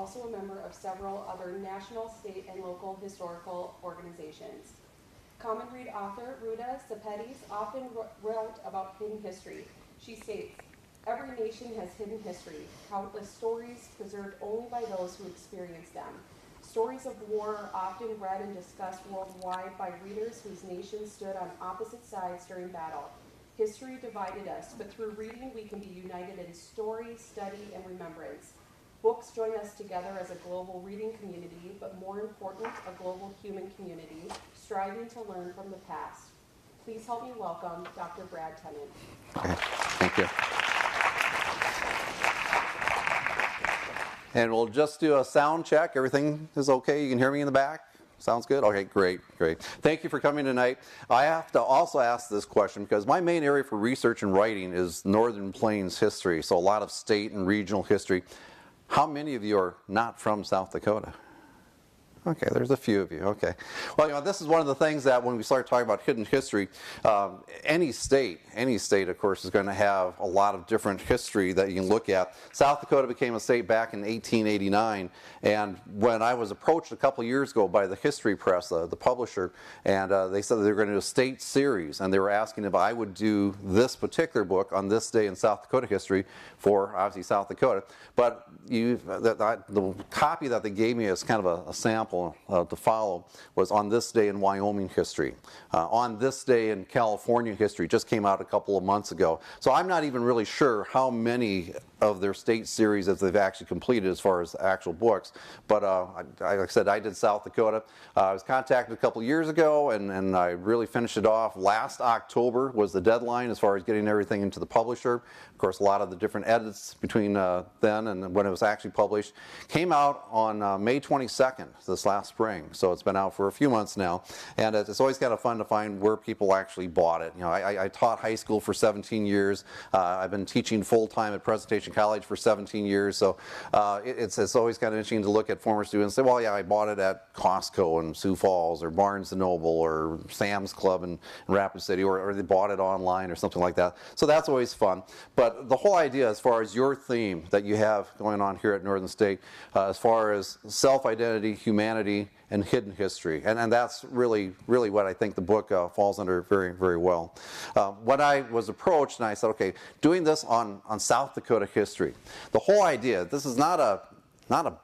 also a member of several other national, state, and local historical organizations. Common Read author Ruta Sepetys often wrote about hidden history. She states, "Every nation has hidden history, countless stories preserved only by those who experienced them. Stories of war are often read and discussed worldwide by readers whose nations stood on opposite sides during battle. History divided us, but through reading we can be united in story, study, and remembrance. Books join us together as a global reading community, but more important, a global human community, striving to learn from the past." Please help me welcome Dr. Brad Tennant. Okay, thank you. And we'll just do a sound check. Everything is okay? You can hear me in the back? Sounds good? Okay, great. Thank you for coming tonight. I have to also ask this question because my main area for research and writing is Northern Plains history, so a lot of state and regional history. How many of you are not from South Dakota? Okay, there's a few of you. Okay. Well, this is one of the things that when we start talking about hidden history, any state, of course, is going to have a lot of different history that you can look at. South Dakota became a state back in 1889, and when I was approached a couple years ago by the History Press, the publisher, and they said that they were going to do a state series, and they were asking if I would do this particular book on this day in South Dakota history for, obviously, South Dakota. But the copy that they gave me as kind of a sample to follow was on this day in Wyoming history. On this day in California history just came out a couple of months ago. So I'm not even really sure how many of their state series that they've actually completed as far as actual books. But like I said, I did South Dakota. I was contacted a couple of years ago, and I really finished it off. Last October was the deadline as far as getting everything into the publisher. Of course, a lot of the different edits between then and when it was actually published came out on May 22nd, this last spring. So it's been out for a few months now, and it's always kind of fun to find where people actually bought it. I taught high school for 17 years. I've been teaching full-time at Presentation College for 17 years, so it's always kind of interesting to look at former students and say, well, yeah, I bought it at Costco in Sioux Falls, or Barnes & Noble, or Sam's Club in Rapid City, or they bought it online or something like that. So that's always fun. But the whole idea, as far as your theme that you have going on here at Northern State, as far as self-identity, humanity, and hidden history, and that's really what I think the book falls under very, very well. When I was approached, and I said, okay, doing this on South Dakota history, the whole idea, this is not a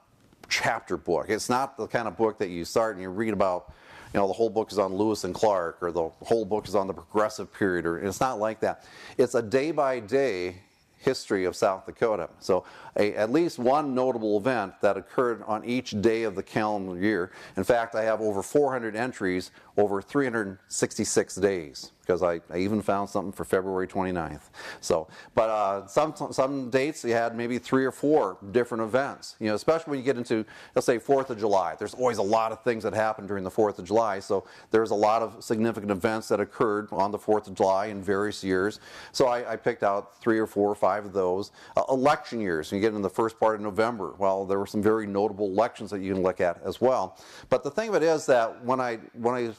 chapter book. It's not the kind of book that you start and you read about, the whole book is on Lewis and Clark, or the whole book is on the Progressive period, or it's not like that. It's a day-by-day history of South Dakota. So at least one notable event that occurred on each day of the calendar year. In fact, I have over 400 entries over 366 days, because I even found something for February 29th. So, but some dates you had maybe 3 or 4 different events. Especially when you get into, let's say, 4th of July. There's always a lot of things that happen during the 4th of July. So there's a lot of significant events that occurred on the 4th of July in various years. So I picked out 3 or 4 or 5 of those. Election years. When you get in the first part of November, well, there were some very notable elections that you can look at as well. But the thing of it is that when I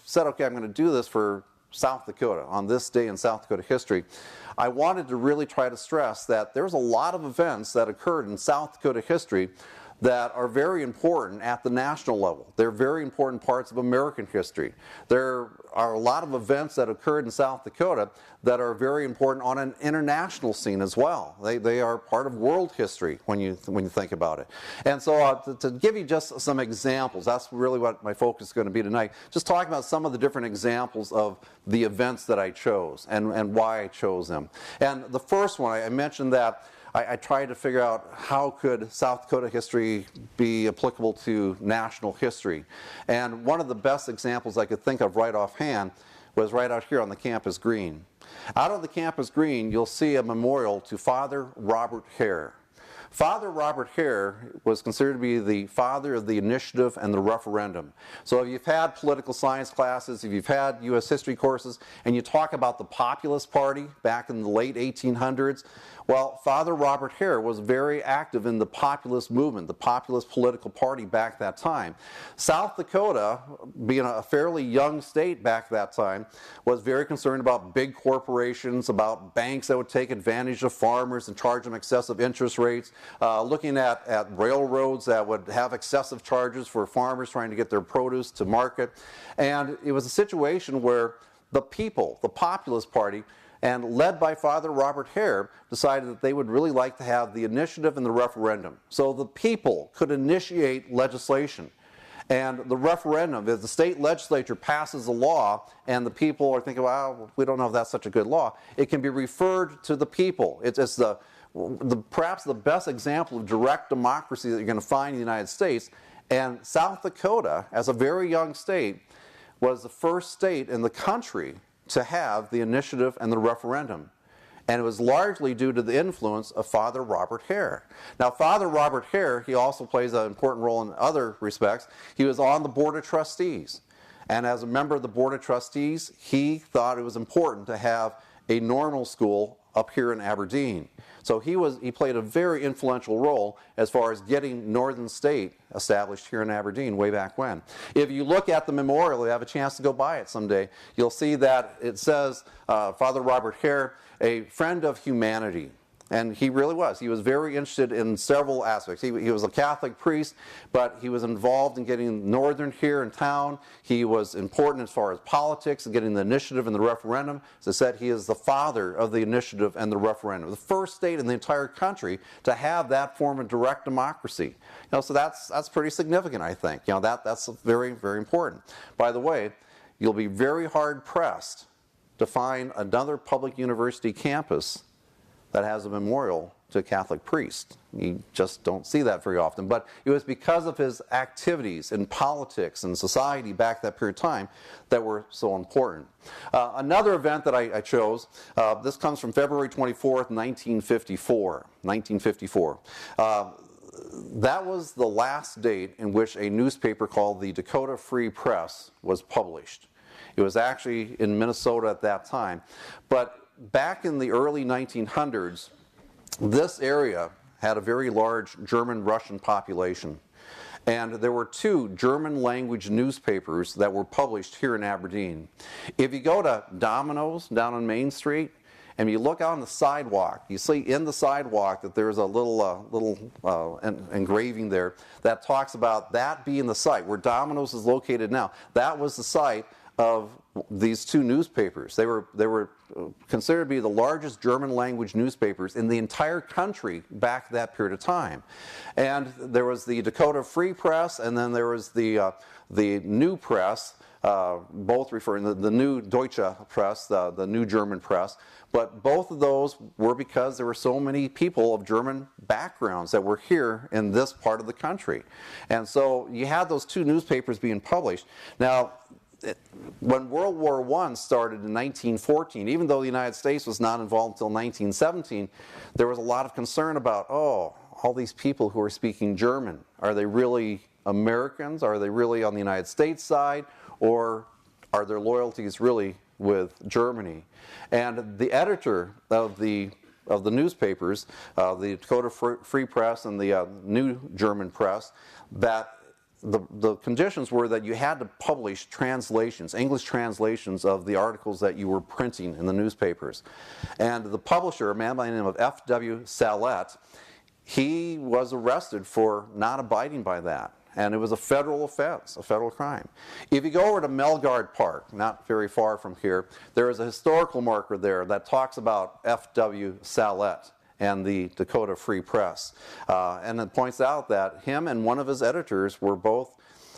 said, okay, I'm going to do this for South Dakota, on this day in South Dakota history, I wanted to really try to stress that there's a lot of events that occurred in South Dakota history that are very important at the national level. They're very important parts of American history. There are a lot of events that occurred in South Dakota that are very important on an international scene as well. They are part of world history when you think about it. And so to give you just some examples, that's really what my focus is going to be tonight. Just talking about some of the different examples of the events that I chose and why I chose them. And the first one, I mentioned that I tried to figure out how could South Dakota history be applicable to national history. And one of the best examples I could think of right offhand was right out here on the campus green. Out on the campus green, you'll see a memorial to Father Robert Hare. Father Robert Hare was considered to be the father of the initiative and the referendum. So if you've had political science classes, if you've had U.S. history courses, and you talk about the Populist Party back in the late 1800s, well, Father Robert Hare was very active in the populist movement, the populist political party back that time. South Dakota, being a fairly young state back that time, was very concerned about big corporations, about banks that would take advantage of farmers and charge them excessive interest rates. looking at railroads that would have excessive charges for farmers trying to get their produce to market. And it was a situation where the people, the Populist Party, and led by Father Robert Hare, decided that they would really like to have the initiative and the referendum. So the people could initiate legislation. And the referendum, if the state legislature passes a law and the people are thinking, well, we don't know if that's such a good law, it can be referred to the people. It's perhaps the best example of direct democracy that you're going to find in the United States. And South Dakota, as a very young state, was the first state in the country to have the initiative and the referendum. And it was largely due to the influence of Father Robert Hare. Now, Father Robert Hare, he also plays an important role in other respects. He was on the Board of Trustees. And as a member of the Board of Trustees, he thought it was important to have a normal school up here in Aberdeen. So he played a very influential role as far as getting Northern State established here in Aberdeen way back when. If you look at the memorial, you have a chance to go by it someday, you'll see that it says Father Robert Hare, a friend of humanity. And he really was. He was very interested in several aspects. He was a Catholic priest, but he was involved in getting Northern here in town. He was important as far as politics and getting the initiative and the referendum. As I said, he is the father of the initiative and the referendum. The first state in the entire country to have that form of direct democracy. So that's pretty significant, I think. That's very, very important. By the way, you'll be very hard pressed to find another public university campus that has a memorial to a Catholic priest. You just don't see that very often. But it was because of his activities in politics and society back that period of time that were so important. Another event that I chose, this comes from February 24th, 1954. That was the last date in which a newspaper called the Dakota Free Press was published. It was actually in Minnesota at that time. But back in the early 1900s, this area had a very large German-Russian population. And there were 2 German-language newspapers that were published here in Aberdeen. If you go to Domino's down on Main Street, and you look out on the sidewalk, you see in the sidewalk that there's a little engraving there that talks about that being the site where Domino's is located now. That was the site of these 2 newspapers. They were considered to be the largest German language newspapers in the entire country back that period of time. And there was the Dakota Free Press, and then there was the New Press, both referring to the New Deutsche Press, the New German Press. But both of those were because there were so many people of German backgrounds that were here in this part of the country. And so you had those 2 newspapers being published. Now, when World War I started in 1914, even though the United States was not involved until 1917, there was a lot of concern about, all these people who are speaking German, are they really Americans? Are they really on the United States side? Or are their loyalties really with Germany? And the editor of the newspapers, the Dakota Free Press and the New German Press, that the conditions were that you had to publish translations, English translations of the articles that you were printing in the newspapers. And the publisher, a man by the name of F.W. Sallet, he was arrested for not abiding by that. And it was a federal offense, a federal crime. If you go over to Melgard Park, not very far from here, there is a historical marker there that talks about F.W. Sallet and the Dakota Free Press. And it points out that him and one of his editors were both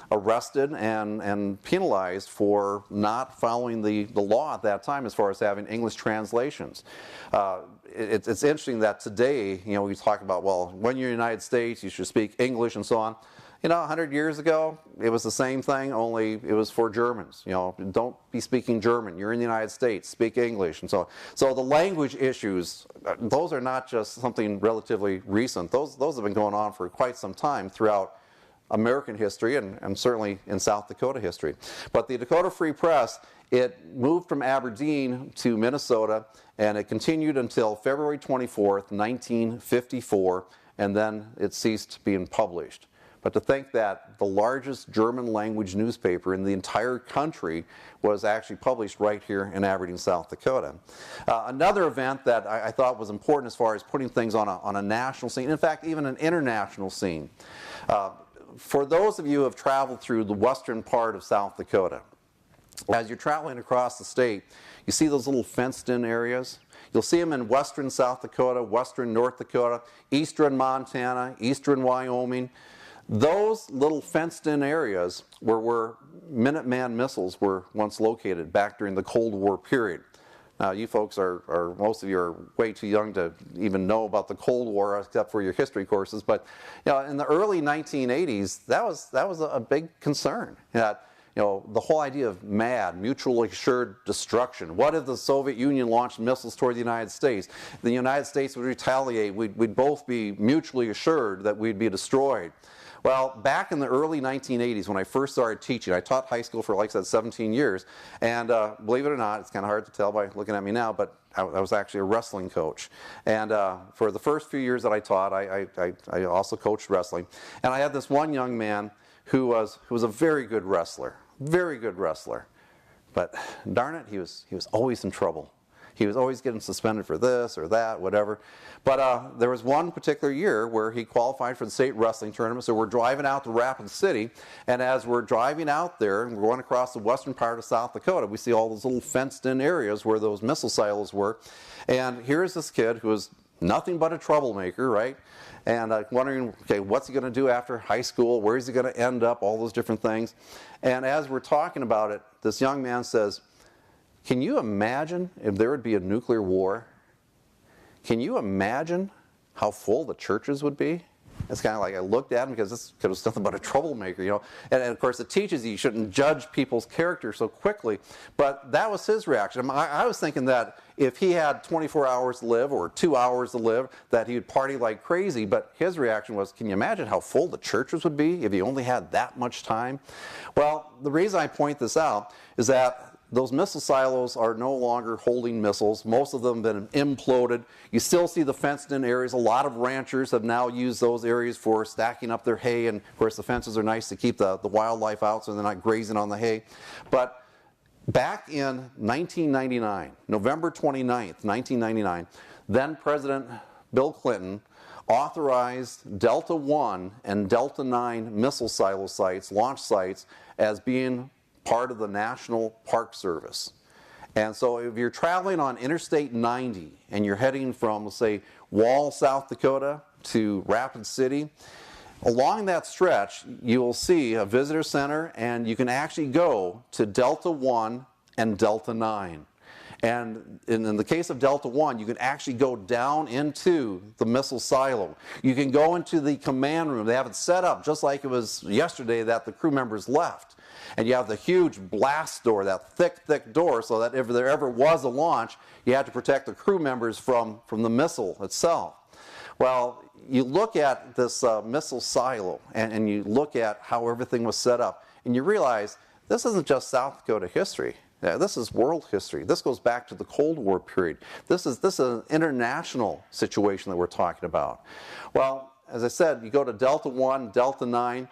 arrested and penalized for not following the law at that time as far as having English translations. It's interesting that today, we talk about, well, when you're in the United States, you should speak English and so on. 100 years ago, it was the same thing, only it was for Germans. Don't be speaking German. You're in the United States. Speak English and so on. So the language issues, those are not just something relatively recent. Those have been going on for quite some time throughout American history and certainly in South Dakota history. But the Dakota Free Press, it moved from Aberdeen to Minnesota, and it continued until February 24th, 1954, and then it ceased being published. But to think that the largest German language newspaper in the entire country was actually published right here in Aberdeen, South Dakota. Another event that I thought was important as far as putting things on a national scene, in fact, even an international scene. For those of you who have traveled through the western part of South Dakota, as you're traveling across the state, you see those little fenced-in areas. You'll see them in western South Dakota, western North Dakota, eastern Montana, eastern Wyoming. Those little fenced-in areas were where Minuteman missiles were once located back during the Cold War period. Now, you folks most of you are way too young to even know about the Cold War, except for your history courses. But in the early 1980s, that was a big concern. That the whole idea of MAD, mutually assured destruction. What if the Soviet Union launched missiles toward the United States? The United States would retaliate. We'd both be mutually assured that we'd be destroyed. Well, back in the early 1980s when I first started teaching, I taught high school for, like I said, 17 years. And believe it or not, it's kind of hard to tell by looking at me now, but I was actually a wrestling coach. And for the first few years that I taught, I also coached wrestling. And I had this one young man who was a very good wrestler. Very good wrestler. But darn it, he was always in trouble. He was always getting suspended for this or that, whatever. But there was one particular year where he qualified for the state wrestling tournament. So we're driving out to Rapid City, and as we're driving out there and we're going across the western part of South Dakota, we see all those little fenced-in areas where those missile silos were. And here's this kid who was nothing but a troublemaker, right? And wondering, okay, what's he going to do after high school? Where is he going to end up? All those different things. And as we're talking about it, this young man says, "Can you imagine if there would be a nuclear war? Can you imagine how full the churches would be?" It's kind of like I looked at him because this kid was nothing but a troublemaker, And of course, it teaches you shouldn't judge people's character so quickly. But that was his reaction. I was thinking that if he had 24 hours to live or 2 hours to live, that he would party like crazy. But his reaction was, can you imagine how full the churches would be if he only had that much time? Well, the reason I point this out is that those missile silos are no longer holding missiles. Most of them have been imploded. You still see the fenced-in areas. A lot of ranchers have now used those areas for stacking up their hay. And, of course, the fences are nice to keep the wildlife out so they're not grazing on the hay. But back in 1999, November 29th, 1999, then President Bill Clinton authorized Delta 1 and Delta 9 missile silo sites, launch sites, as being part of the National Park Service. And so if you're traveling on Interstate 90 and you're heading from, let's say, Wall, South Dakota to Rapid City, along that stretch you will see a visitor center, and you can actually go to Delta 1 and Delta 9. And in the case of Delta 1, you can actually go down into the missile silo. You can go into the command room. They have it set up just like it was yesterday that the crew members left. And you have the huge blast door, that thick door, so that if there ever was a launch, you had to protect the crew members from the missile itself. Well, you look at this missile silo, and you look at how everything was set up, and you realize this isn't just South Dakota history. This is world history. This goes back to the Cold War period. This is an international situation that we're talking about. Well, as I said, you go to Delta 1, Delta 9.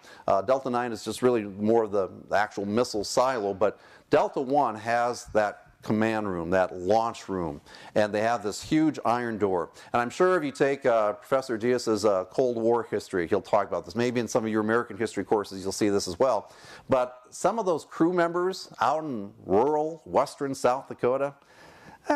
Delta 9 is just really more of the actual missile silo, but Delta 1 has that command room, that launch room, and they have this huge iron door. And I'm sure if you take Professor Diaz's Cold War history, he'll talk about this. Maybe in some of your American history courses you'll see this as well. But some of those crew members out in rural western South Dakota,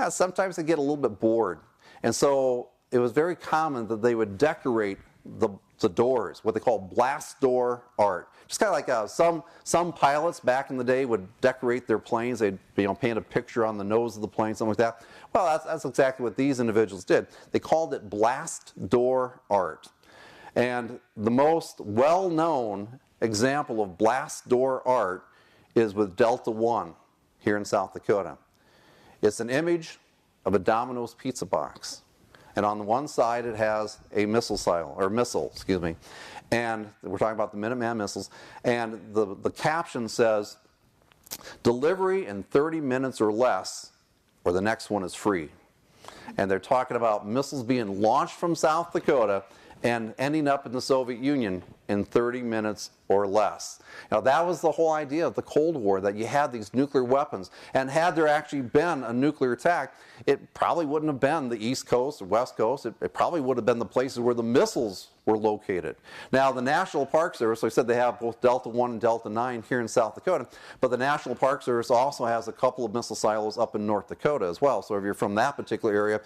sometimes they get a little bit bored. And so it was very common that they would decorate the doors, what they call blast door art. Just kind of like some pilots back in the day would decorate their planes. They'd paint a picture on the nose of the plane, something like that. Well, that's exactly what these individuals did. They called it blast door art. And the most well-known example of blast door art is with Delta 1 here in South Dakota. It's an image of a Domino's pizza box. And on the one side it has a missile, and we're talking about the Minuteman missiles, and the caption says, "Delivery in 30 minutes or less, or the next one is free." And they're talking about missiles being launched from South Dakota and ending up in the Soviet Union in 30 minutes or less. Now, that was the whole idea of the Cold War, that you had these nuclear weapons. And had there actually been a nuclear attack, it probably wouldn't have been the East Coast or West Coast. It probably would have been the places where the missiles were located. Now, the National Park Service, like I said, they have both Delta 1 and Delta 9 here in South Dakota, but the National Park Service also has a couple of missile silos up in North Dakota as well. So if you're from that particular area,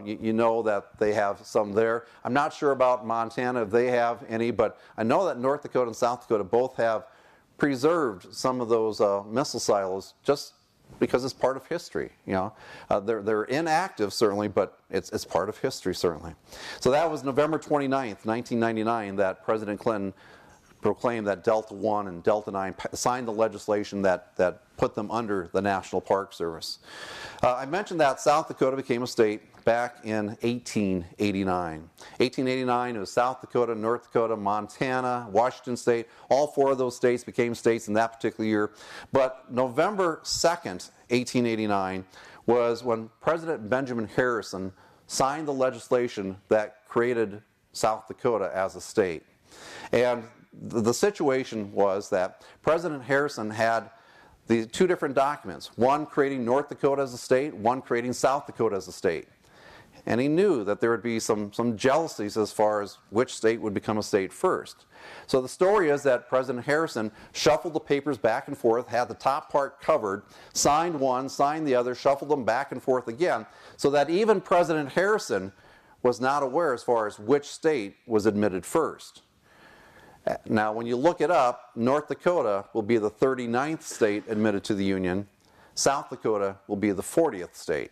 you know that they have some there. I'm not sure about Montana if they have any, but I know that North Dakota and South Dakota both have preserved some of those missile silos just because it's part of history. You know, they're inactive certainly, but it's part of history certainly. So that was November 29th, 1999, that President Clinton proclaimed that Delta 1 and Delta 9 signed the legislation that put them under the National Park Service. I mentioned that South Dakota became a state back in 1889. 1889, it was South Dakota, North Dakota, Montana, Washington State. All four of those states became states in that particular year. But November 2nd, 1889, was when President Benjamin Harrison signed the legislation that created South Dakota as a state. And the situation was that President Harrison had the two different documents, one creating North Dakota as a state, one creating South Dakota as a state. And he knew that there would be some jealousies as far as which state would become a state first. So the story is that President Harrison shuffled the papers back and forth, had the top part covered, signed one, signed the other, shuffled them back and forth again, so that even President Harrison was not aware as far as which state was admitted first. Now, when you look it up, North Dakota will be the 39th state admitted to the Union. South Dakota will be the 40th state,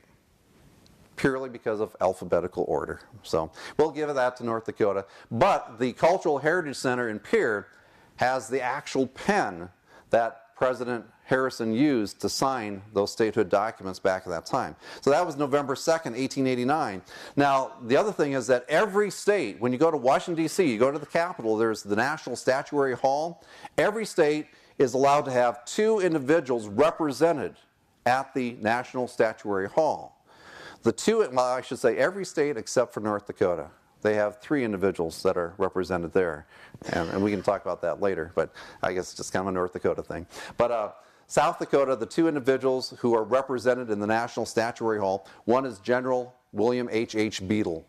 purely because of alphabetical order. So we'll give that to North Dakota. But the Cultural Heritage Center in Pierre has the actual pen that President Harrison used to sign those statehood documents back at that time. So that was November 2nd, 1889. Now, the other thing is that every state, when you go to Washington, D.C., you go to the Capitol, there's the National Statuary Hall. Every state is allowed to have two individuals represented at the National Statuary Hall. The two, well, I should say every state except for North Dakota. They have three individuals that are represented there. And we can talk about that later, but I guess it's just kind of a North Dakota thing. But South Dakota, the two individuals who are represented in the National Statuary Hall, one is General William H. Beadle.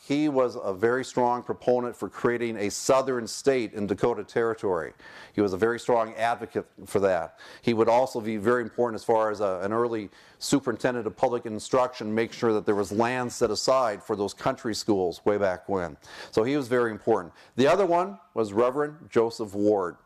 He was a very strong proponent for creating a southern state in Dakota Territory. He was a very strong advocate for that. He would also be very important as far as an early superintendent of public instruction, make sure that there was land set aside for those country schools way back when. So he was very important. The other one was Reverend Joseph Ward.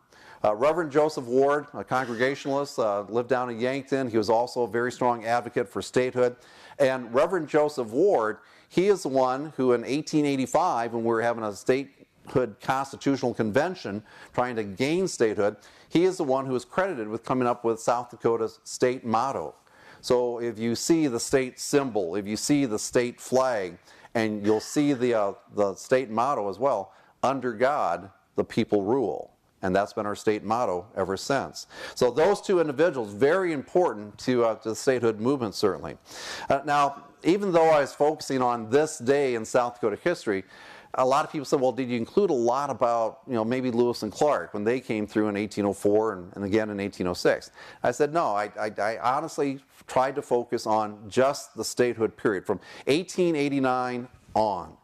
Reverend Joseph Ward, a Congregationalist, lived down in Yankton. He was also a very strong advocate for statehood. And Reverend Joseph Ward, he is the one who in 1885, when we were having a statehood constitutional convention trying to gain statehood, he is the one who is credited with coming up with South Dakota's state motto. So if you see the state symbol, if you see the state flag, and you'll see the state motto as well, under God, the people rule. And that's been our state motto ever since. So those two individuals, very important to the statehood movement, certainly. Now, even though I was focusing on this day in South Dakota history, a lot of people said, well, did you include a lot about, maybe Lewis and Clark when they came through in 1804 and again in 1806? I said, no, I honestly tried to focus on just the statehood period from 1889 on.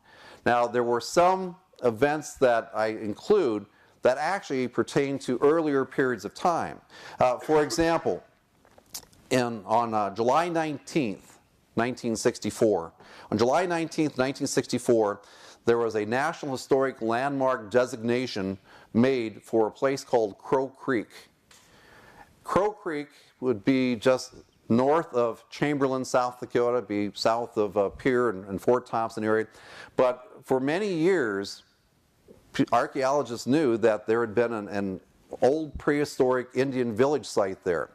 Now, there were some events that I include that actually pertain to earlier periods of time. For example, on July 19th, 1964, on July 19th, 1964, there was a National Historic Landmark designation made for a place called Crow Creek. Crow Creek would be just north of Chamberlain, South Dakota, be south of Pierre and Fort Thompson area. But for many years, archaeologists knew that there had been an old prehistoric Indian village site there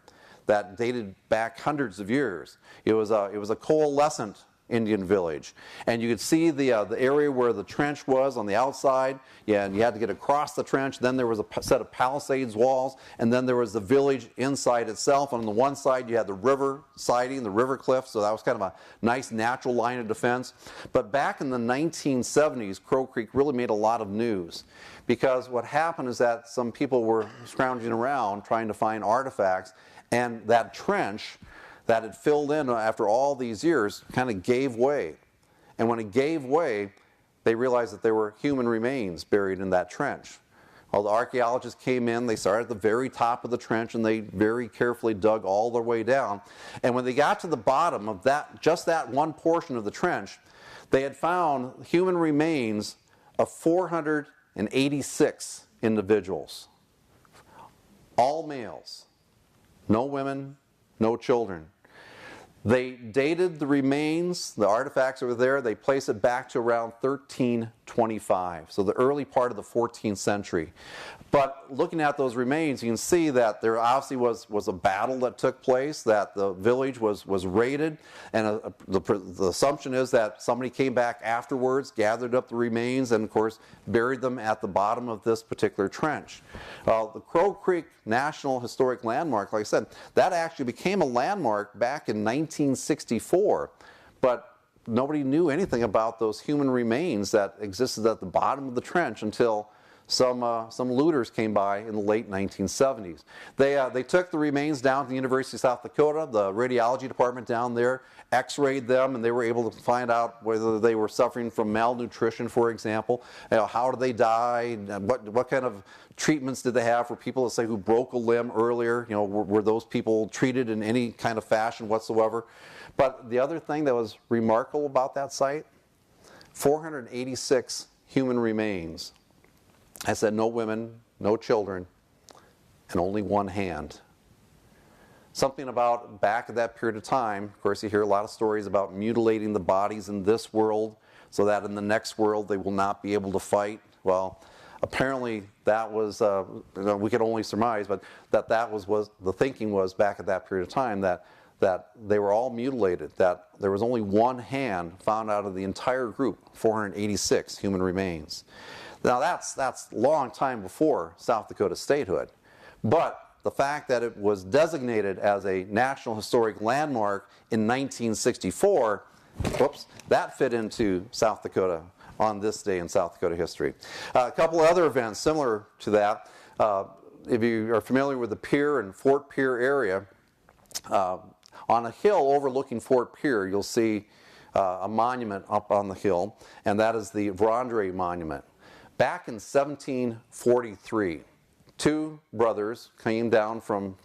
that dated back hundreds of years. It was a coalescent Indian village. And you could see the area where the trench was on the outside, yeah, and you had to get across the trench. Then there was a set of palisades walls, and then there was the village inside itself. On the one side, you had the river siding, the river cliff, so that was kind of a nice natural line of defense. But back in the 1970s, Crow Creek really made a lot of news, because what happened is that some people were scrounging around trying to find artifacts, and that trench that had filled in after all these years kind of gave way. And when it gave way, they realized that there were human remains buried in that trench. Well, the archaeologists came in, they started at the very top of the trench, and they very carefully dug all the way down. And when they got to the bottom of that, just that one portion of the trench, they had found human remains of 486 individuals. All males, no women, no children. They dated the remains, the artifacts over there, they place it back to around 1325, so the early part of the 14th century. But looking at those remains, you can see that there obviously was a battle that took place, that the village was raided, and the assumption is that somebody came back afterwards, gathered up the remains, and of course buried them at the bottom of this particular trench. The Crow Creek National Historic Landmark, like I said, that actually became a landmark back in 1964, but nobody knew anything about those human remains that existed at the bottom of the trench until some looters came by in the late 1970s. They took the remains down to the University of South Dakota, the radiology department down there, x-rayed them, and they were able to find out whether they were suffering from malnutrition, for example. How did they die? What kind of treatments did they have for people, let's say, who broke a limb earlier? Were those people treated in any kind of fashion whatsoever? But the other thing that was remarkable about that site, 486 human remains. I said no women, no children, and only one hand. Something about back at that period of time, of course you hear a lot of stories about mutilating the bodies in this world so that in the next world they will not be able to fight. Well, apparently that was, we could only surmise, but that was the thinking was back at that period of time, that they were all mutilated, that there was only one hand found out of the entire group, 486 human remains. Now that's a long time before South Dakota statehood, but the fact that it was designated as a National Historic Landmark in 1964, that fit into South Dakota on this day in South Dakota history. A couple of other events similar to that. If you are familiar with the Pierre and Fort Pierre area, on a hill overlooking Fort Pierre, you'll see a monument up on the hill, and that is the Vrondre Monument. Back in 1743, two brothers came down from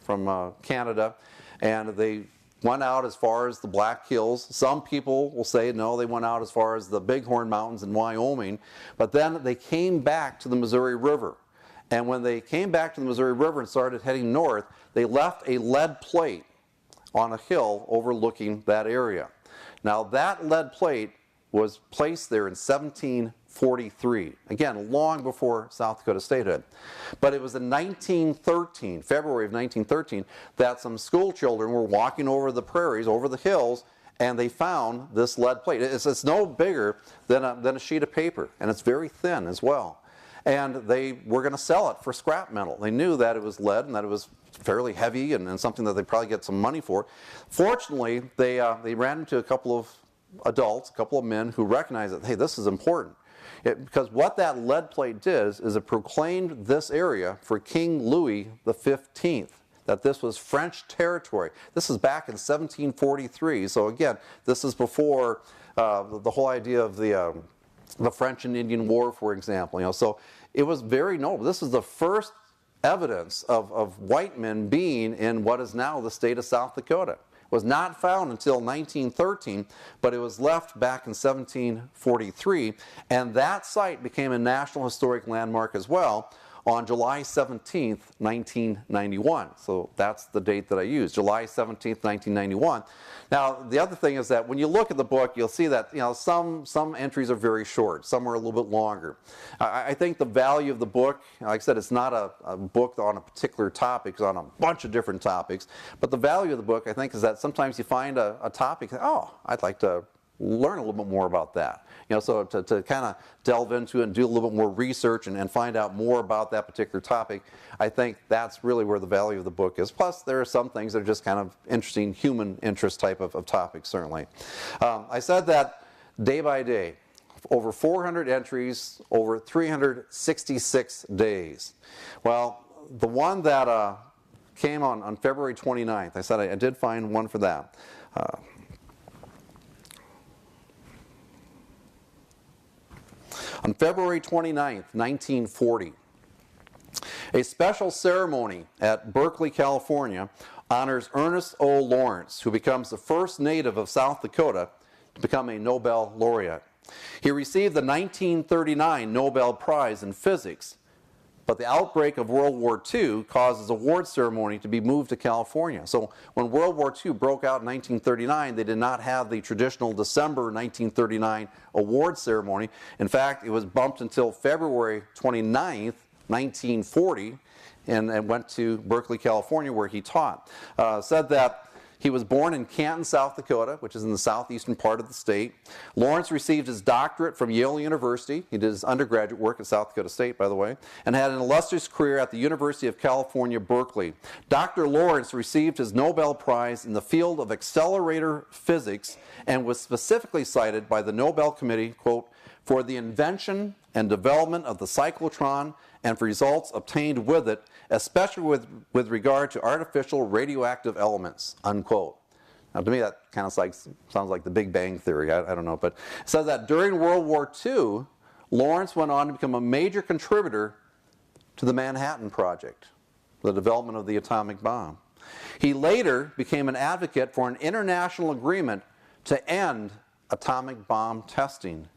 Canada, and they went out as far as the Black Hills. Some people will say, no, they went out as far as the Bighorn Mountains in Wyoming, but then they came back to the Missouri River. And when they came back to the Missouri River and started heading north, they left a lead plate on a hill overlooking that area. Now that lead plate was placed there in 1743, again, long before South Dakota statehood. But it was in February of 1913, that some school children were walking over the prairies, over the hills, and they found this lead plate. It's no bigger than a sheet of paper, and it's very thin as well. And they were going to sell it for scrap metal. They knew that it was lead and that it was fairly heavy and something that they'd probably get some money for. Fortunately, they ran into a couple of adults, a couple of men who recognized that, hey, this is important. Because what that lead plate did is it proclaimed this area for King Louis XV, that this was French territory. This is back in 1743, so again, this is before the whole idea of the French and Indian War, for example. So it was very notable. This is the first evidence of white men being in what is now the state of South Dakota. Was not found until 1913, but it was left back in 1743, and that site became a National Historic Landmark as well on July 17th, 1991. So that's the date that I used, July 17th, 1991. Now, the other thing is that when you look at the book, you'll see that some entries are very short, some are a little bit longer. I think the value of the book, like I said, it's not a book on a particular topic, it's on a bunch of different topics, but the value of the book, I think, is that sometimes you find a topic, oh, I'd like to learn a little bit more about that. So to kind of delve into it and do a little bit more research and find out more about that particular topic, I think that's really where the value of the book is. Plus, there are some things that are just kind of interesting human interest type of topics, certainly. I said that day by day, over 400 entries, over 366 days. Well, the one that came on February 29th, I said I did find one for that. On February 29th, 1940, a special ceremony at Berkeley, California, honors Ernest O. Lawrence, who becomes the first native of South Dakota to become a Nobel laureate. He received the 1939 Nobel Prize in Physics, but the outbreak of World War II causes the award ceremony to be moved to California. So when World War II broke out in 1939, they did not have the traditional December 1939 award ceremony. In fact, it was bumped until February 29th, 1940, and went to Berkeley, California, where he taught. Said that he was born in Canton, South Dakota, which is in the southeastern part of the state. Lawrence received his doctorate from Yale University. He did his undergraduate work at South Dakota State, by the way, and had an illustrious career at the University of California, Berkeley. Dr. Lawrence received his Nobel Prize in the field of accelerator physics and was specifically cited by the Nobel Committee, quote, for the invention and development of the cyclotron and for results obtained with it, especially with regard to artificial radioactive elements, unquote. Now, to me, that kind of sounds like the Big Bang Theory. I don't know. But it says that during World War II, Lawrence went on to become a major contributor to the Manhattan Project, the development of the atomic bomb. He later became an advocate for an international agreement to end atomic bomb testing.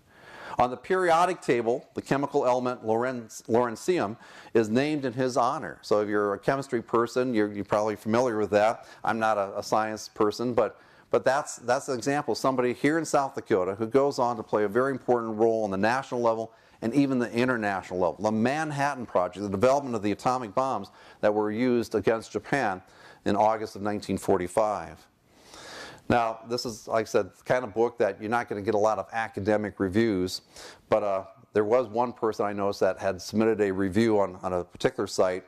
On the periodic table, the chemical element lawrencium is named in his honor. So if you're a chemistry person, you're probably familiar with that. I'm not a science person, but that's an example of somebody here in South Dakota who goes on to play a very important role on the national level and even the international level. The Manhattan Project, the development of the atomic bombs that were used against Japan in August of 1945. Now, this is, like I said, the kind of book that you're not going to get a lot of academic reviews, but there was one person I noticed that had submitted a review on a particular site,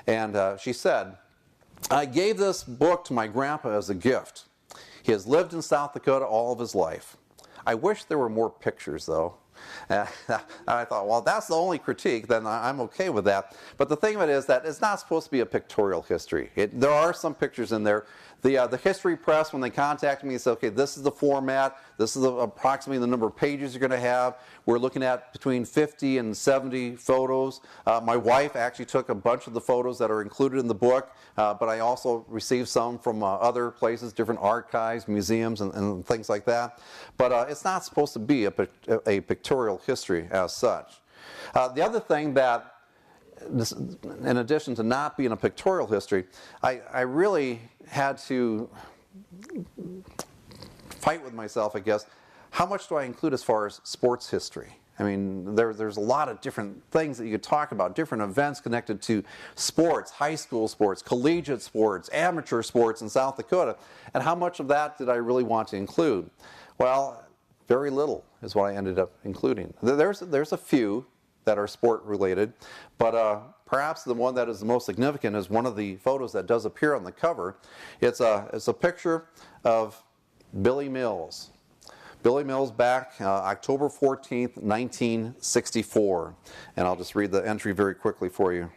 and she said, I gave this book to my grandpa as a gift. He has lived in South Dakota all of his life. I wish there were more pictures, though. And I thought, well, that's the only critique, then I'm okay with that. But the thing of it is that it's not supposed to be a pictorial history. There are some pictures in there. The history press, when they contacted me, said, okay, this is the format. This is approximately the number of pages you're going to have. We're looking at between 50 and 70 photos. My wife actually took a bunch of the photos that are included in the book, but I also received some from other places, different archives, museums, and things like that. But it's not supposed to be a pictorial history as such. The other thing that, in addition to not being a pictorial history, I really had to fight with myself, I guess. How much do I include as far as sports history? I mean, there's a lot of different things that you could talk about, different events connected to sports, high school sports, collegiate sports, amateur sports in South Dakota, and how much of that did I really want to include? Well, very little is what I ended up including. There's a few that are sport related, but perhaps the one that is the most significant is one of the photos that does appear on the cover. It's a picture of Billy Mills. Billy Mills back October 14th, 1964. And I'll just read the entry very quickly for you.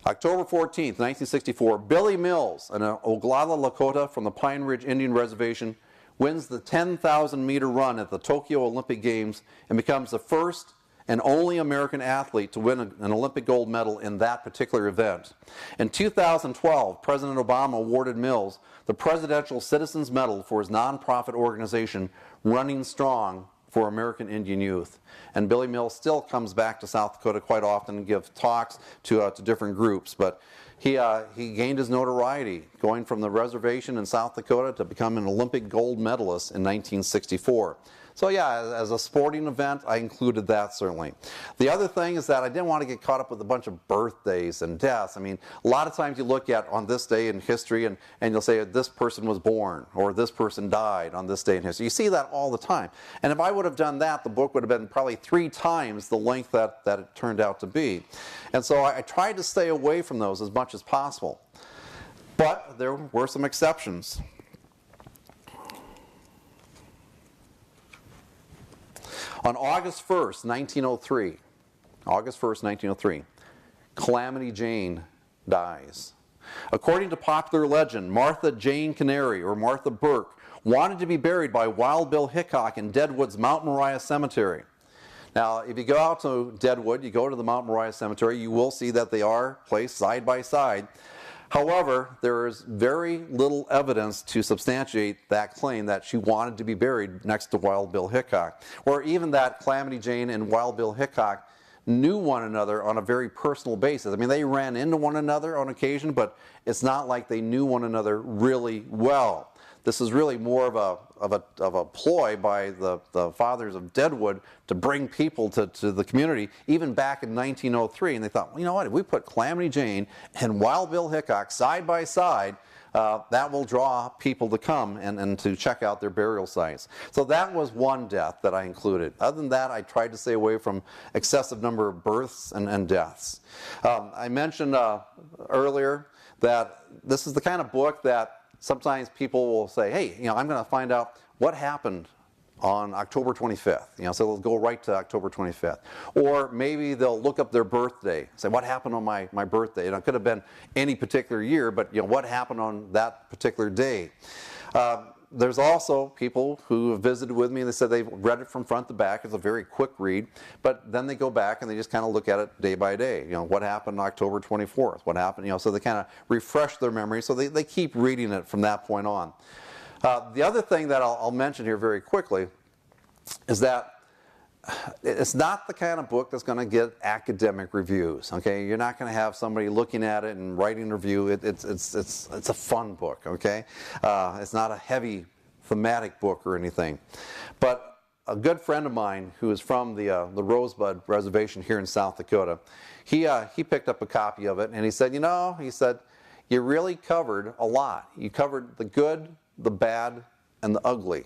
October 14th, 1964, Billy Mills, an Oglala Lakota from the Pine Ridge Indian Reservation, wins the 10,000-meter run at the Tokyo Olympic Games and becomes the first and only American athlete to win an Olympic gold medal in that particular event. In 2012, President Obama awarded Mills the Presidential Citizens Medal for his nonprofit organization, Running Strong for American Indian Youth. And Billy Mills still comes back to South Dakota quite often and gives talks to different groups. But he gained his notoriety going from the reservation in South Dakota to become an Olympic gold medalist in 1964. So yeah, as a sporting event, I included that certainly. The other thing is that I didn't want to get caught up with a bunch of birthdays and deaths. I mean, a lot of times you look at on this day in history and you'll say this person was born or this person died on this day in history. You see that all the time. And if I would have done that, the book would have been probably 3 times the length that it turned out to be. And so I tried to stay away from those as much as possible. But there were some exceptions. On August 1st, 1903, Calamity Jane dies. According to popular legend, Martha Jane Canary, or Martha Burke, wanted to be buried by Wild Bill Hickok in Deadwood's Mount Moriah Cemetery. Now, if you go out to Deadwood, you go to the Mount Moriah Cemetery, you will see that they are placed side by side. However, there is very little evidence to substantiate that claim that she wanted to be buried next to Wild Bill Hickok, or even that Calamity Jane and Wild Bill Hickok knew one another on a very personal basis. I mean, they ran into one another on occasion, but it's not like they knew one another really well. This is really more of a ploy by the fathers of Deadwood to bring people to the community, even back in 1903. And they thought, well, you know what, if we put Calamity Jane and Wild Bill Hickok side by side, that will draw people to come and to check out their burial sites. So that was one death that I included. Other than that, I tried to stay away from excessive number of births and deaths. I mentioned earlier that this is the kind of book that sometimes people will say, hey, I'm going to find out what happened on October 25th. So they'll go right to October 25th. Or maybe they'll look up their birthday, say, what happened on my birthday? And it could have been any particular year, but what happened on that particular day? There's also people who have visited with me and they said they've read it from front to back. It's a very quick read, but then they go back and they just kind of look at it day by day. What happened on October 24th? What happened? So they kind of refresh their memory, so they keep reading it from that point on. The other thing that I'll mention here very quickly is that it's not the kind of book that's going to get academic reviews. Okay, you're not going to have somebody looking at it and writing a review. It's a fun book. Okay, it's not a heavy thematic book or anything. But a good friend of mine who is from the Rosebud Reservation here in South Dakota, he picked up a copy of it and he said, you really covered a lot. You covered the good, the bad, and the ugly.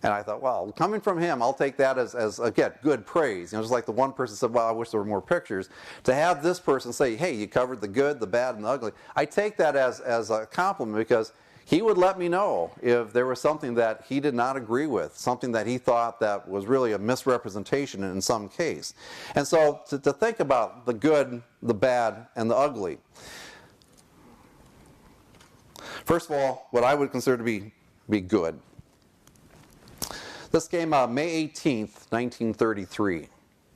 And I thought, well, coming from him, I'll take that as again, good praise. Just like the one person said, well, I wish there were more pictures. To have this person say, hey, you covered the good, the bad, and the ugly, I take that as a compliment, because he would let me know if there was something that he did not agree with, something that he thought that was really a misrepresentation in some case. And so to think about the good, the bad, and the ugly. First of all, what I would consider to be good. This came out May 18th, 1933.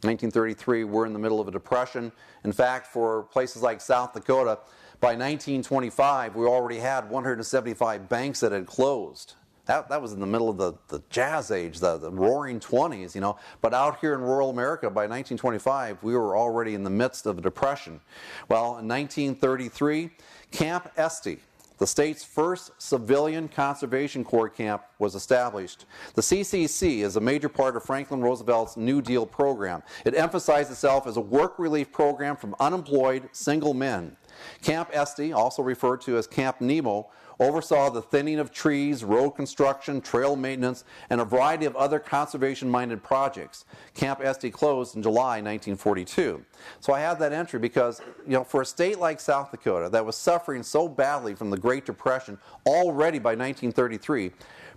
1933, we're in the middle of a depression. In fact, for places like South Dakota, by 1925, we already had 175 banks that had closed. That was in the middle of the jazz age, the roaring 20s, But out here in rural America, by 1925, we were already in the midst of a depression. Well, in 1933, Camp Estes, the state's first civilian conservation corps camp, was established. The CCC is a major part of Franklin Roosevelt's New Deal program. It emphasized itself as a work relief program from unemployed single men. Camp Estes, also referred to as Camp Nemo, oversaw the thinning of trees, road construction, trail maintenance, and a variety of other conservation-minded projects. Camp Estes closed in July 1942. So I have that entry because, for a state like South Dakota that was suffering so badly from the Great Depression already by 1933,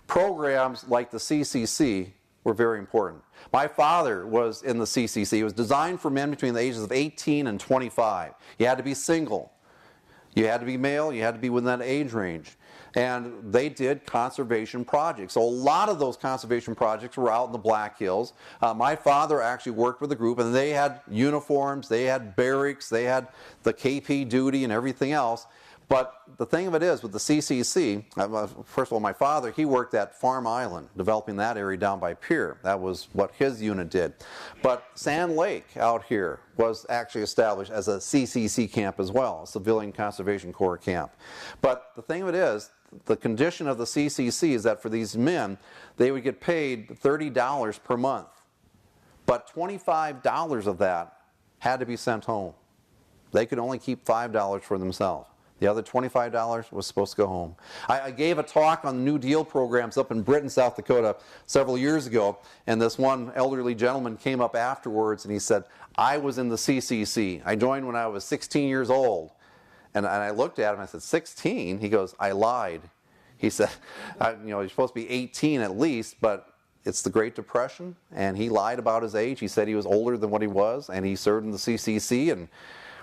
programs like the CCC were very important. My father was in the CCC. It was designed for men between the ages of 18 and 25. You had to be single. You had to be male, you had to be within that age range. And they did conservation projects. So a lot of those conservation projects were out in the Black Hills. My father actually worked with a group, and they had uniforms, they had barracks, they had the KP duty and everything else. But the thing of it is, with the CCC, first of all, my father, he worked at Farm Island, developing that area down by Pier. That was what his unit did. But Sand Lake out here was actually established as a CCC camp as well, a Civilian Conservation Corps camp. But the thing of it is, the condition of the CCC is that for these men, they would get paid $30 per month. But $25 of that had to be sent home. They could only keep $5 for themselves. The other $25 was supposed to go home. I gave a talk on the New Deal programs up in Britain, South Dakota, several years ago, and this one elderly gentleman came up afterwards and he said, I was in the CCC. I joined when I was 16 years old. And I looked at him and I said, 16? He goes, I lied. He said, you're supposed to be 18 at least, but it's the Great Depression, and he lied about his age. He said he was older than what he was, and he served in the CCC, and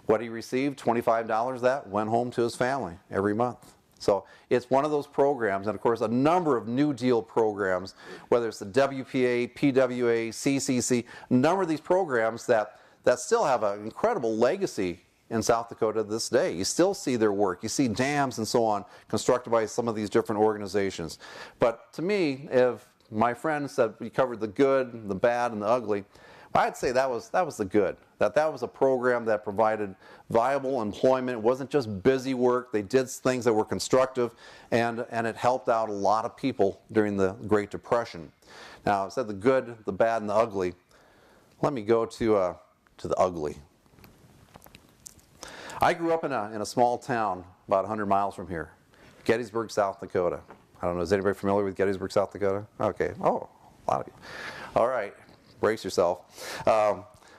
what he received, $25, that went home to his family every month. So it's one of those programs, and of course a number of New Deal programs, whether it's the WPA, PWA, CCC, a number of these programs that still have an incredible legacy in South Dakota to this day. You still see their work. You see dams and so on constructed by some of these different organizations. But to me, if my friend said we covered the good, the bad, and the ugly, I'd say that was the good. That was a program that provided viable employment. It wasn't just busy work. They did things that were constructive, and it helped out a lot of people during the Great Depression. Now, I said the good, the bad, and the ugly. Let me go to the ugly. I grew up in a small town about 100 miles from here, Gettysburg, South Dakota. I don't know, is anybody familiar with Gettysburg, South Dakota? Okay, oh, a lot of you. All right, brace yourself.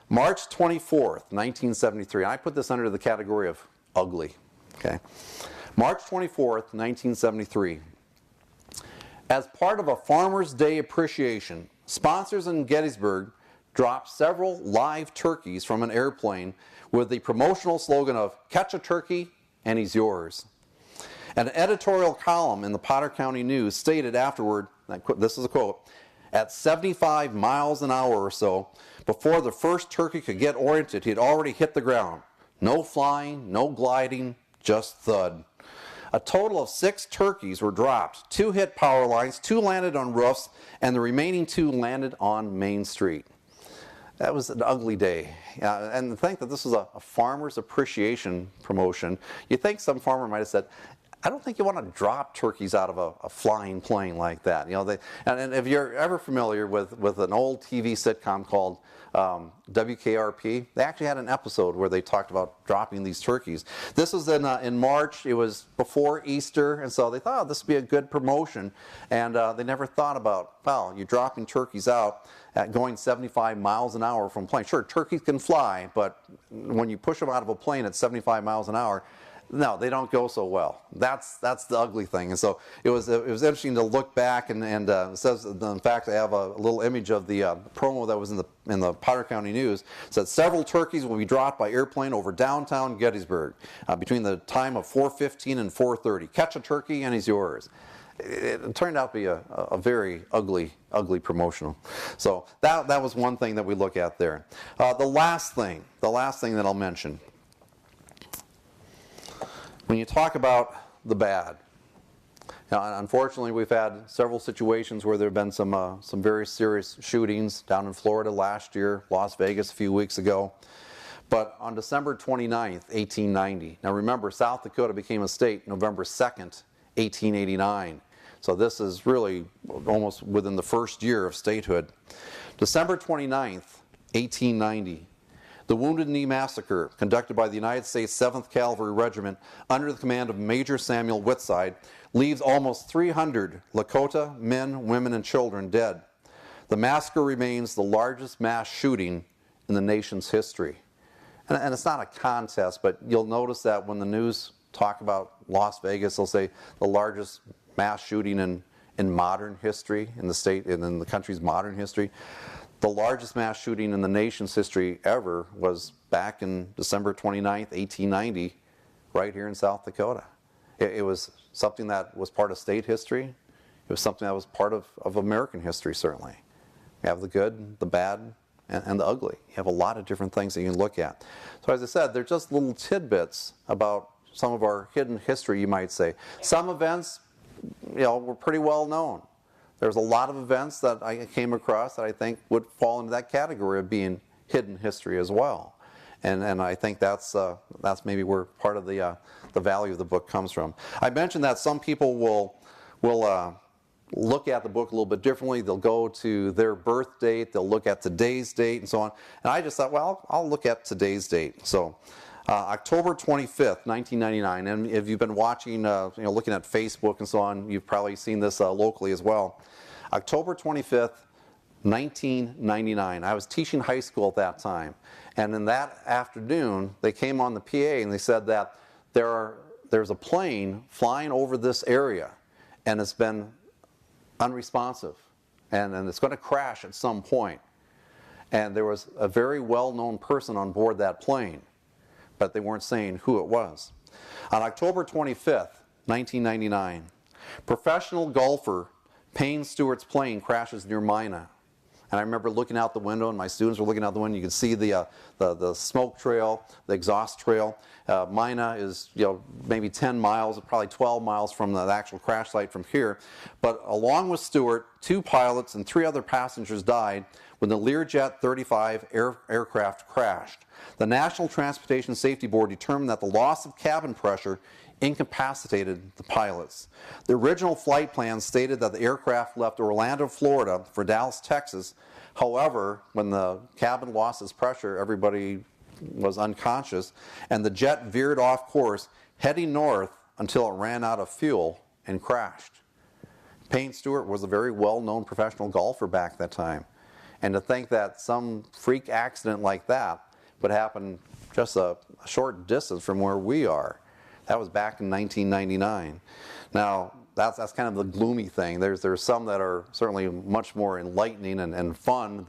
March 24th, 1973. I put this under the category of ugly, okay? March 24th, 1973. As part of a Farmers' Day appreciation, sponsors in Gettysburg dropped several live turkeys from an airplane with the promotional slogan of "Catch a turkey and he's yours." An editorial column in the Potter County News stated afterward, this is a quote, "At 75 miles an hour or so, before the first turkey could get oriented, he had already hit the ground. No flying, no gliding, just thud." A total of 6 turkeys were dropped. 2 hit power lines, 2 landed on roofs, and the remaining 2 landed on Main Street. That was an ugly day. And to think that this was a farmer's appreciation promotion, you think some farmer might have said, I don't think you want to drop turkeys out of a flying plane like that. And if you're ever familiar with an old TV sitcom called WKRP, they actually had an episode where they talked about dropping these turkeys. This was in March. It was before Easter, and so they thought this would be a good promotion. And they never thought about, well, you're dropping turkeys out at going 75 miles an hour from a plane. Sure, turkeys can fly, but when you push them out of a plane at 75 miles an hour, no, they don't go so well. That's the ugly thing. And so it was interesting to look back, and it says, in fact, I have a little image of the promo that was in the Potter County News. It said several turkeys will be dropped by airplane over downtown Gettysburg between the time of 4:15 and 4:30. Catch a turkey and he's yours. It turned out to be a very ugly promotional. So that was one thing that we look at there. The last thing that I'll mention. When you talk about the bad, now, unfortunately, we've had several situations where there have been some very serious shootings down in Florida last year, Las Vegas a few weeks ago. But on December 29th, 1890, now remember, South Dakota became a state November 2nd, 1889. So this is really almost within the first year of statehood. December 29th, 1890. The Wounded Knee Massacre, conducted by the United States 7th Cavalry Regiment under the command of Major Samuel Whitside, leaves almost 300 Lakota men, women, and children dead. The massacre remains the largest mass shooting in the nation's history. And it's not a contest, but you'll notice that when the news talk about Las Vegas, they'll say the largest mass shooting in modern history, in the state and in the country's modern history. The largest mass shooting in the nation's history ever was back in December 29th, 1890, right here in South Dakota. It was something that was part of state history. It was something that was part of American history, certainly. You have the good, the bad, and the ugly. You have a lot of different things that you can look at. So as I said, they're just little tidbits about some of our hidden history, you might say. Some events, were pretty well known. There's a lot of events that I came across that I think would fall into that category of being hidden history as well. And I think that's maybe where part of the value of the book comes from. I mentioned that some people will look at the book a little bit differently. They'll go to their birth date, they'll look at today's date, and so on. And I just thought, well, I'll look at today's date. So October 25th, 1999, and if you've been watching, looking at Facebook and so on, you've probably seen this locally as well. October 25th, 1999. I was teaching high school at that time, and in that afternoon, they came on the PA and they said that there's a plane flying over this area, and it's been unresponsive, and it's going to crash at some point. And there was a very well-known person on board that plane, but they weren't saying who it was. On October 25th, 1999, professional golfer Payne Stewart's plane crashes near Mina. And I remember looking out the window, and my students were looking out the window. You could see the smoke trail, the exhaust trail. Mina is maybe 10 miles, probably 12 miles from the actual crash site from here. But along with Stewart, 2 pilots and 3 other passengers died when the Learjet 35 aircraft crashed. The National Transportation Safety Board determined that the loss of cabin pressure incapacitated the pilots. The original flight plan stated that the aircraft left Orlando, Florida for Dallas, Texas. However, when the cabin lost its pressure, everybody was unconscious, and the jet veered off course, heading north until it ran out of fuel and crashed. Payne Stewart was a very well-known professional golfer back that time. And to think that some freak accident like that would happen just a short distance from where we are. That was back in 1999. Now, that's kind of the gloomy thing. There's some that are certainly much more enlightening and fun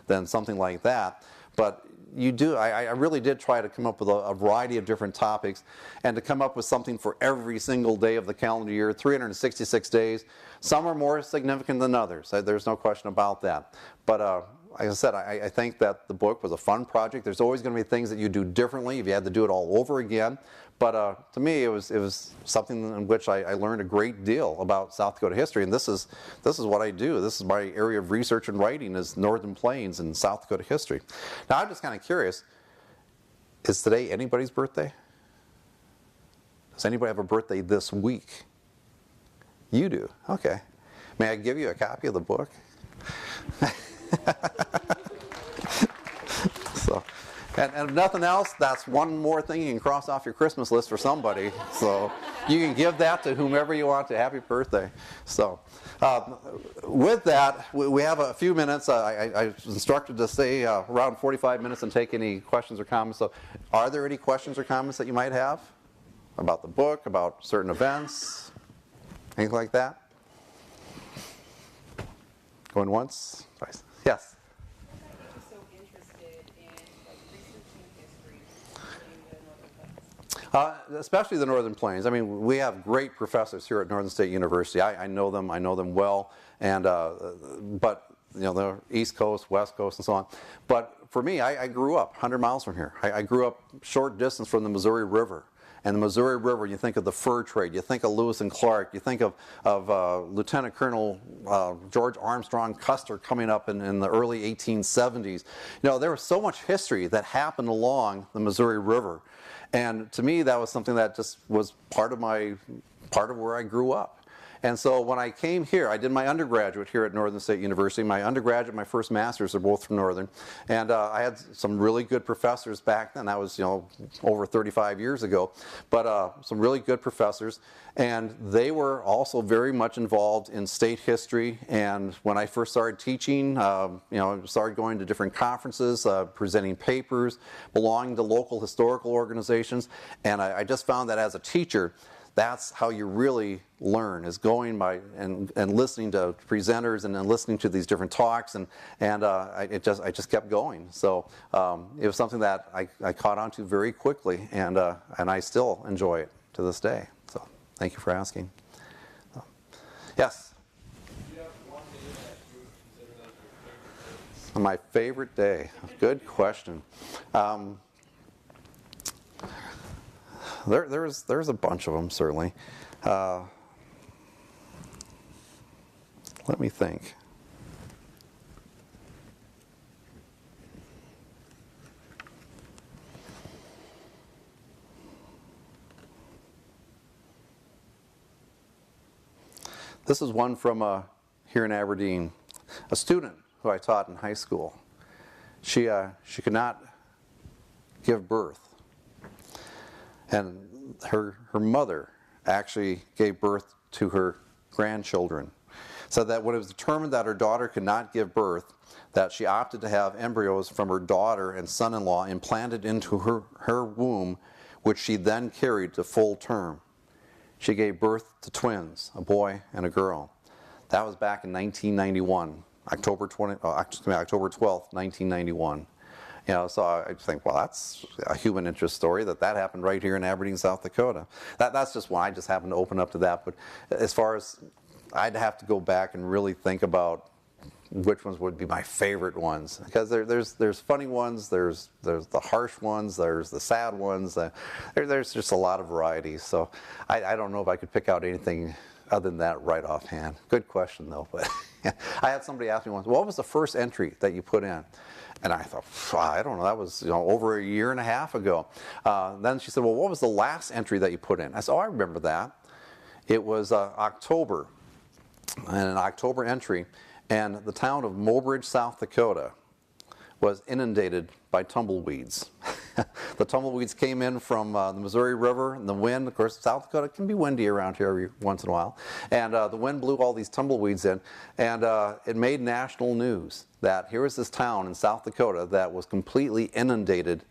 than something like that. But I really did try to come up with a variety of different topics and to come up with something for every single day of the calendar year, 366 days. Some are more significant than others. There's no question about that. But like I said, I think that the book was a fun project. There's always going to be things that you do differently if you had to do it all over again. But to me, it was something in which I learned a great deal about South Dakota history, and this is what I do. This is my area of research and writing, is Northern Plains and South Dakota history. Now, I'm just kind of curious, is today anybody's birthday? Does anybody have a birthday this week? You do? Okay. May I give you a copy of the book? So, and if nothing else, that's one more thing you can cross off your Christmas list for somebody. So you can give that to whomever you want to. Happy birthday. So with that, we have a few minutes. I was instructed to stay around 45 minutes and take any questions or comments. So are there any questions or comments that you might have about the book, about certain events, anything like that? Going once, twice. Yes? What got you so interested in researching history, including the Northern Plains? Especially the Northern Plains. I mean, we have great professors here at Northern State University. I know them well, and but the East Coast, West Coast, and so on. But for me, I grew up 100 miles from here. I grew up short distance from the Missouri River. And the Missouri River, you think of the fur trade, you think of Lewis and Clark, you think of Lieutenant Colonel George Armstrong Custer coming up in the early 1870s. There was so much history that happened along the Missouri River. And to me, that was something that just was part of where I grew up. And so when I came here, I did my undergraduate here at Northern State University. My undergraduate, my first master's are both from Northern. And I had some really good professors back then. That was, over 35 years ago. But some really good professors. And they were also very much involved in state history. And when I first started teaching, started going to different conferences, presenting papers, belonging to local historical organizations. And I just found that as a teacher, that's how you really learn, is going by and listening to presenters and then listening to these different talks, and I just kept going. So it was something that I caught on to very quickly, and I still enjoy it to this day. So thank you for asking. Yes? Do you have one day that you would consider as your My favorite day? Good question. There's a bunch of them, certainly. Let me think. This is one from here in Aberdeen, a student who I taught in high school. She could not give birth, and her mother actually gave birth to her grandchildren. So that when it was determined that her daughter could not give birth, that she opted to have embryos from her daughter and son-in-law implanted into her womb, which she then carried to full term. She gave birth to twins, a boy and a girl. That was back in 1991, October 12th, 1991. You know, so I think, well, that's a human interest story that happened right here in Aberdeen, South Dakota. That's just one. I just happened to open up to that. But as far as, I'd have to go back and really think about which ones would be my favorite ones, because there's funny ones, there's the harsh ones, there's the sad ones. There's just a lot of varieties. So I don't know if I could pick out anything other than that right offhand. Good question though. But I had somebody ask me once, what was the first entry that you put in? And I thought, I don't know, that was over a year and a half ago. Then she said, well, what was the last entry that you put in? I said, oh, I remember that. It was October, and an October entry, and the town of Mobridge, South Dakota was inundated by tumbleweeds. The tumbleweeds came in from the Missouri River, and the wind, of course, South Dakota can be windy around here every once in a while, and the wind blew all these tumbleweeds in, and it made national news that here was this town in South Dakota that was completely inundated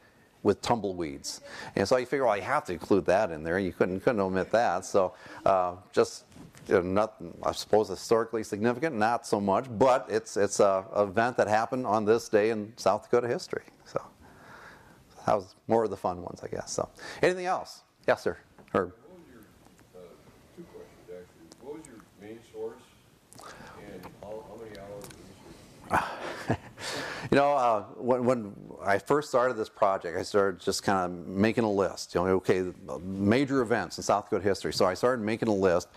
with tumbleweeds. And so you figure, well, you have to include that in there. You couldn't omit that. So just not, I suppose, historically significant, not so much, but it's an event that happened on this day in South Dakota history. So that was more of the fun ones, I guess. So anything else? Yes, sir. Herb. What was your, two questions actually. What was your main source, and how many hours of research? You know, when I first started this project, I started just kind of making a list. Okay, major events in South Dakota history. So I started making a list.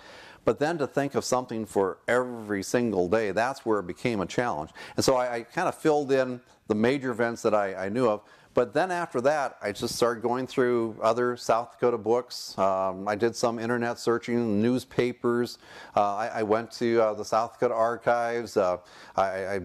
But then to think of something for every single day, that's where it became a challenge. And so I kind of filled in the major events that I knew of. But then after that, I just started going through other South Dakota books. I did some internet searching, newspapers. I went to the South Dakota archives. I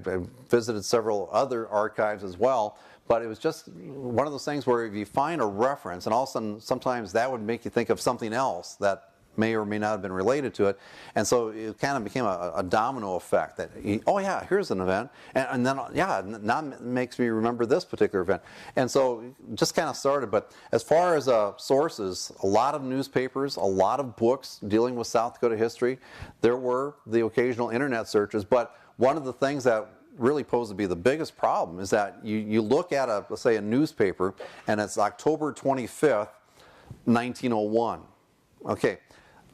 visited several other archives as well. But it was just one of those things where if you find a reference, and all of a sudden, sometimes that would make you think of something else that may or may not have been related to it. And so it kind of became a domino effect that, oh yeah, here's an event. And then, yeah, now it makes me remember this particular event. And so it just kind of started. But as far as sources, a lot of newspapers, a lot of books dealing with South Dakota history. There were the occasional internet searches. But one of the things that really posed to be the biggest problem is that you look at, let's say, a newspaper, and it's October 25th, 1901. Okay.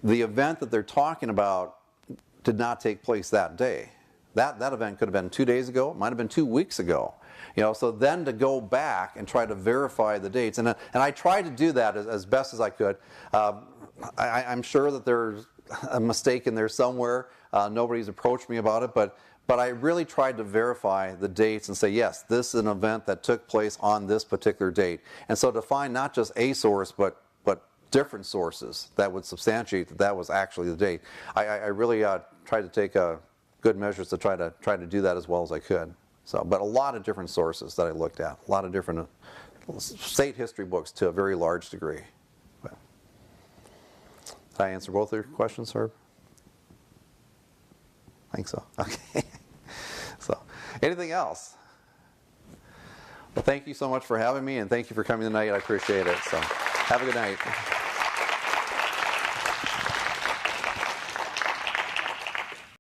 The event that they're talking about did not take place that day. That event could have been 2 days ago. It might have been 2 weeks ago. So then to go back and try to verify the dates, and I tried to do that as best as I could. I'm sure that there's a mistake in there somewhere. Nobody's approached me about it, but I really tried to verify the dates and say, yes, this is an event that took place on this particular date. And so to find not just a source, but different sources that would substantiate that was actually the date. I really tried to take good measures to try to do that as well as I could. So, but a lot of different sources that I looked at, a lot of different state history books to a very large degree. But, did I answer both of your questions, Herb? I think so. Okay. So, anything else? Well, thank you so much for having me, and thank you for coming tonight. I appreciate it. So, have a good night.